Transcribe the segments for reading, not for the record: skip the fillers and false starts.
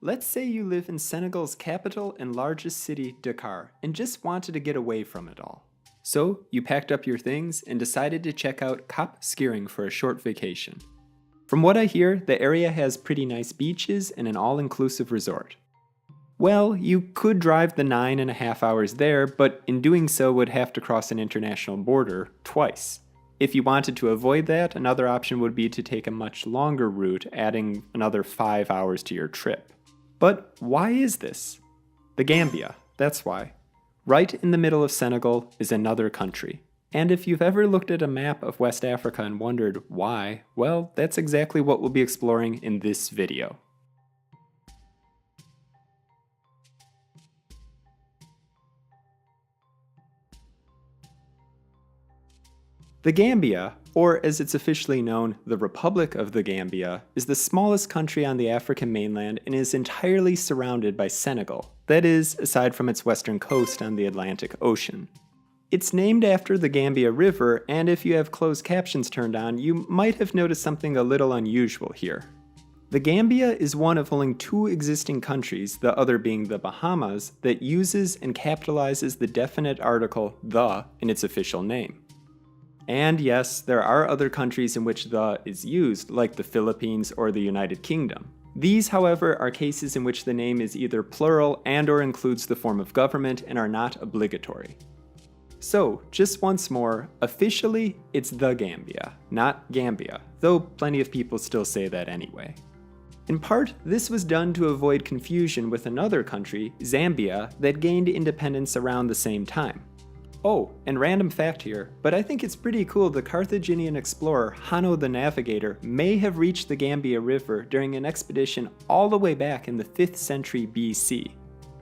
Let's say you live in Senegal's capital and largest city, Dakar, and just wanted to get away from it all. So, you packed up your things and decided to check out Cap Skirring for a short vacation. From what I hear, the area has pretty nice beaches and an all-inclusive resort. Well, you could drive the 9.5 hours there, but in doing so would have to cross an international border twice. If you wanted to avoid that, another option would be to take a much longer route, adding another 5 hours to your trip. But why is this? The Gambia, that's why. Right in the middle of Senegal is another country. And if you've ever looked at a map of West Africa and wondered why, well, that's exactly what we'll be exploring in this video. The Gambia, or as it's officially known, the Republic of the Gambia, is the smallest country on the African mainland and is entirely surrounded by Senegal, that is, aside from its western coast on the Atlantic Ocean. It's named after the Gambia River, and if you have closed captions turned on, you might have noticed something a little unusual here. The Gambia is one of only two existing countries, the other being the Bahamas, that uses and capitalizes the definite article "the" in its official name. And yes, there are other countries in which "the" is used, like the Philippines or the United Kingdom. These, however, are cases in which the name is either plural and/or includes the form of government and are not obligatory. So, just once more, officially, it's the Gambia, not Gambia, though plenty of people still say that anyway. In part, this was done to avoid confusion with another country, Zambia, that gained independence around the same time. Oh, and random fact here, but I think it's pretty cool the Carthaginian explorer Hanno the Navigator may have reached the Gambia River during an expedition all the way back in the 5th century BC.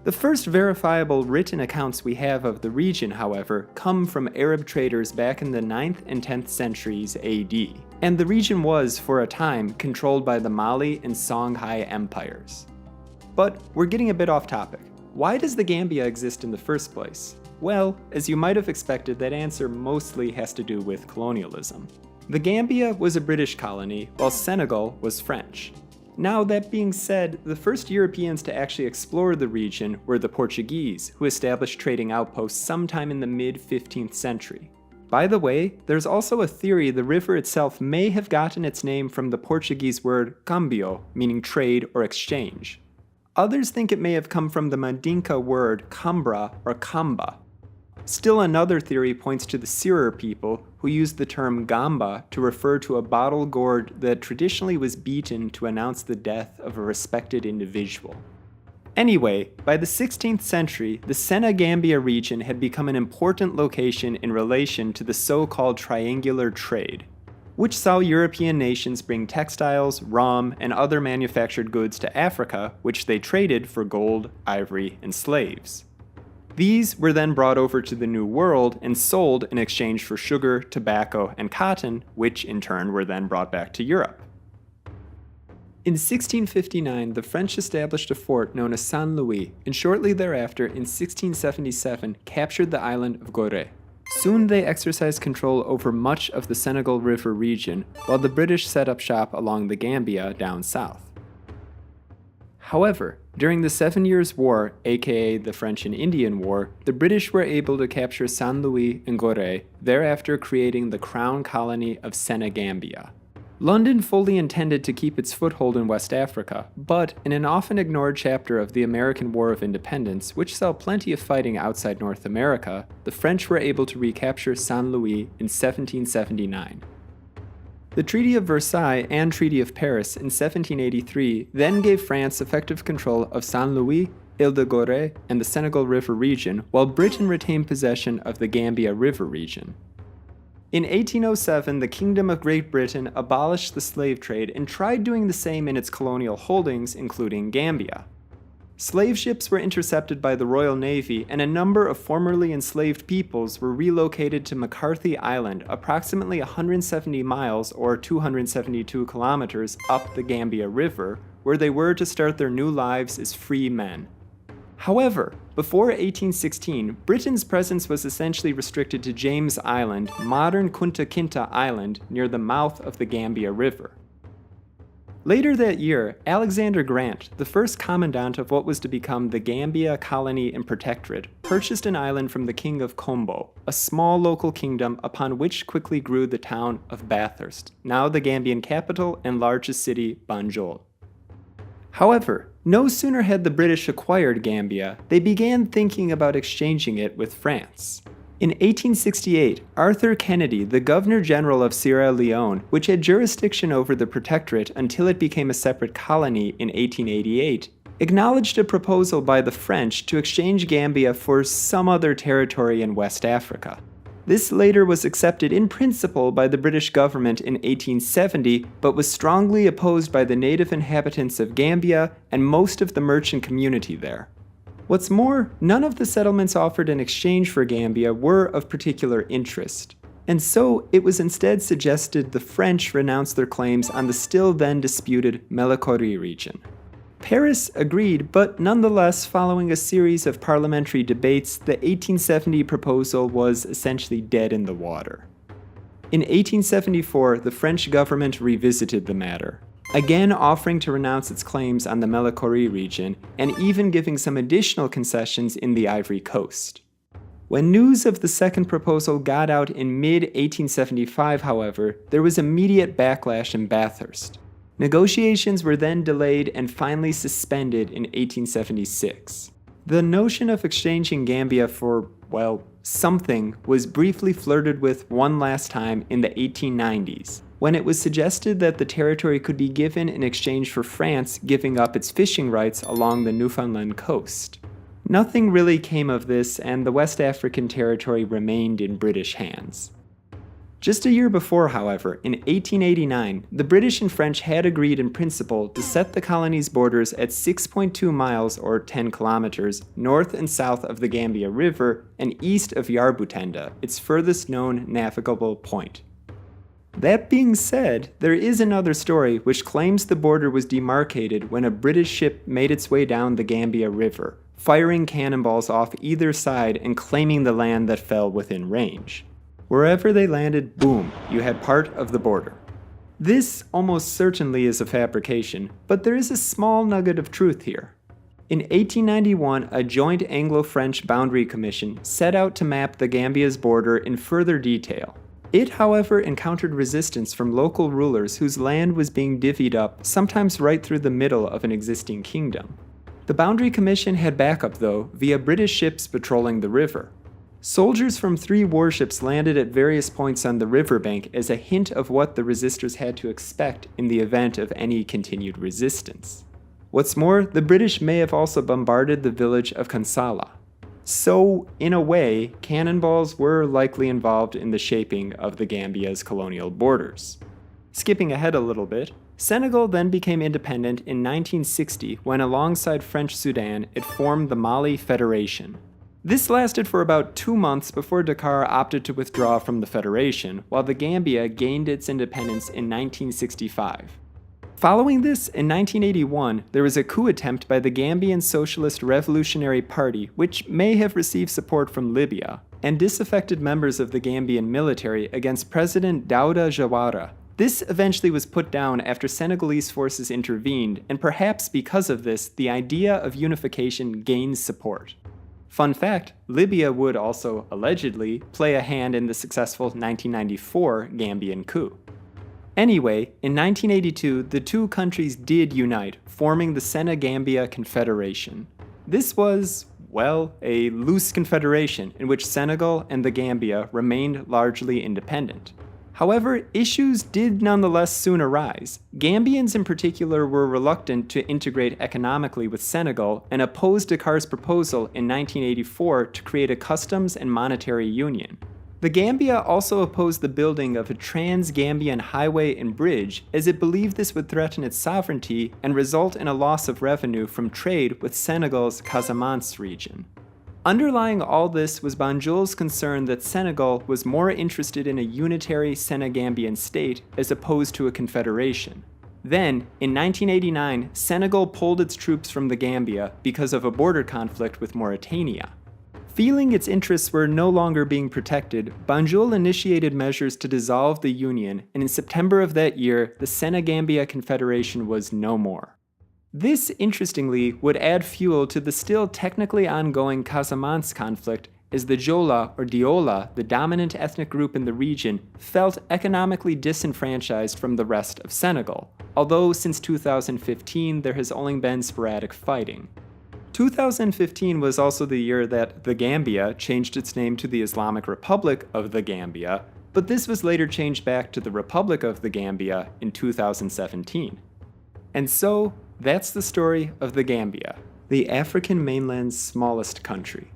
The first verifiable written accounts we have of the region, however, come from Arab traders back in the 9th and 10th centuries AD, and the region was, for a time, controlled by the Mali and Songhai empires. But we're getting a bit off topic. Why does the Gambia exist in the first place? Well, as you might have expected, that answer mostly has to do with colonialism. The Gambia was a British colony, while Senegal was French. Now, that being said, the first Europeans to actually explore the region were the Portuguese, who established trading outposts sometime in the mid-15th century. By the way, there's also a theory the river itself may have gotten its name from the Portuguese word cambio, meaning trade or exchange. Others think it may have come from the Mandinka word cambra or kamba. Still another theory points to the Serer people, who used the term gamba to refer to a bottle gourd that traditionally was beaten to announce the death of a respected individual. Anyway, by the 16th century, the Senegambia region had become an important location in relation to the so-called triangular trade, which saw European nations bring textiles, rum, and other manufactured goods to Africa, which they traded for gold, ivory, and slaves. These were then brought over to the New World and sold in exchange for sugar, tobacco, and cotton, which in turn were then brought back to Europe. In 1659, the French established a fort known as Saint Louis, and shortly thereafter, in 1677, captured the island of Gorée. Soon they exercised control over much of the Senegal River region, while the British set up shop along the Gambia down south. However, during the 7 Years' War, aka the French and Indian War, the British were able to capture Saint Louis and Gorée, thereafter creating the crown colony of Senegambia. London fully intended to keep its foothold in West Africa, but in an often ignored chapter of the American War of Independence, which saw plenty of fighting outside North America, the French were able to recapture Saint Louis in 1779. The Treaty of Versailles and Treaty of Paris in 1783 then gave France effective control of Saint Louis, Ile de Gorée, and the Senegal River region, while Britain retained possession of the Gambia River region. In 1807, the Kingdom of Great Britain abolished the slave trade and tried doing the same in its colonial holdings, including Gambia. Slave ships were intercepted by the Royal Navy, and a number of formerly enslaved peoples were relocated to McCarthy Island, approximately 170 miles or 272 kilometers up the Gambia River, where they were to start their new lives as free men. However, before 1816, Britain's presence was essentially restricted to James Island, modern Kunta Kinte Island, near the mouth of the Gambia River. Later that year, Alexander Grant, the first commandant of what was to become the Gambia Colony and Protectorate, purchased an island from the King of Kombo, a small local kingdom upon which quickly grew the town of Bathurst, now the Gambian capital and largest city, Banjul. However, no sooner had the British acquired Gambia, they began thinking about exchanging it with France. In 1868, Arthur Kennedy, the Governor-General of Sierra Leone, which had jurisdiction over the Protectorate until it became a separate colony in 1888, acknowledged a proposal by the French to exchange Gambia for some other territory in West Africa. This later was accepted in principle by the British government in 1870, but was strongly opposed by the native inhabitants of Gambia and most of the merchant community there. What's more, none of the settlements offered in exchange for Gambia were of particular interest, and so it was instead suggested the French renounce their claims on the still then disputed Melekori region. Paris agreed, but nonetheless, following a series of parliamentary debates, the 1870 proposal was essentially dead in the water. In 1874, the French government revisited the matter, again offering to renounce its claims on the Melekori region and even giving some additional concessions in the Ivory Coast. When news of the second proposal got out in mid-1875, however, there was immediate backlash in Bathurst. Negotiations were then delayed and finally suspended in 1876. The notion of exchanging Gambia for, well, something was briefly flirted with one last time in the 1890s, when it was suggested that the territory could be given in exchange for France giving up its fishing rights along the Newfoundland coast. Nothing really came of this, and the West African territory remained in British hands. Just a year before, however, in 1889, the British and French had agreed in principle to set the colony's borders at 6.2 miles or 10 kilometers north and south of the Gambia River and east of Yarbutenda, its furthest known navigable point. That being said, there is another story which claims the border was demarcated when a British ship made its way down the Gambia River, firing cannonballs off either side and claiming the land that fell within range. Wherever they landed, boom, you had part of the border. This almost certainly is a fabrication, but there is a small nugget of truth here. In 1891, a joint Anglo-French boundary commission set out to map the Gambia's border in further detail. It, however, encountered resistance from local rulers whose land was being divvied up, sometimes right through the middle of an existing kingdom. The Boundary Commission had backup, though, via British ships patrolling the river. Soldiers from 3 warships landed at various points on the riverbank as a hint of what the resistors had to expect in the event of any continued resistance. What's more, the British may have also bombarded the village of Kansala. So, in a way, cannonballs were likely involved in the shaping of the Gambia's colonial borders. Skipping ahead a little bit, Senegal then became independent in 1960 when, alongside French Sudan, it formed the Mali Federation. This lasted for about 2 months before Dakar opted to withdraw from the Federation, while the Gambia gained its independence in 1965. Following this, in 1981, there was a coup attempt by the Gambian Socialist Revolutionary Party, which may have received support from Libya, and disaffected members of the Gambian military against President Dawda Jawara. This eventually was put down after Senegalese forces intervened, and perhaps because of this, the idea of unification gained support. Fun fact, Libya would also, allegedly, play a hand in the successful 1994 Gambian coup. Anyway, in 1982, the two countries did unite, forming the Senegambia Confederation. This was, well, a loose confederation in which Senegal and the Gambia remained largely independent. However, issues did nonetheless soon arise. Gambians in particular were reluctant to integrate economically with Senegal and opposed Dakar's proposal in 1984 to create a customs and monetary union. The Gambia also opposed the building of a trans-Gambian highway and bridge, as it believed this would threaten its sovereignty and result in a loss of revenue from trade with Senegal's Casamance region. Underlying all this was Banjul's concern that Senegal was more interested in a unitary Senegambian state as opposed to a confederation. Then, in 1989, Senegal pulled its troops from the Gambia because of a border conflict with Mauritania. Feeling its interests were no longer being protected, Banjul initiated measures to dissolve the Union, and in September of that year, the Senegambia Confederation was no more. This, interestingly, would add fuel to the still technically ongoing Casamance conflict, as the Jola or Diola, the dominant ethnic group in the region, felt economically disenfranchised from the rest of Senegal, although since 2015 there has only been sporadic fighting. 2015 was also the year that the Gambia changed its name to the Islamic Republic of the Gambia, but this was later changed back to the Republic of the Gambia in 2017. And so, that's the story of the Gambia, the African mainland's smallest country.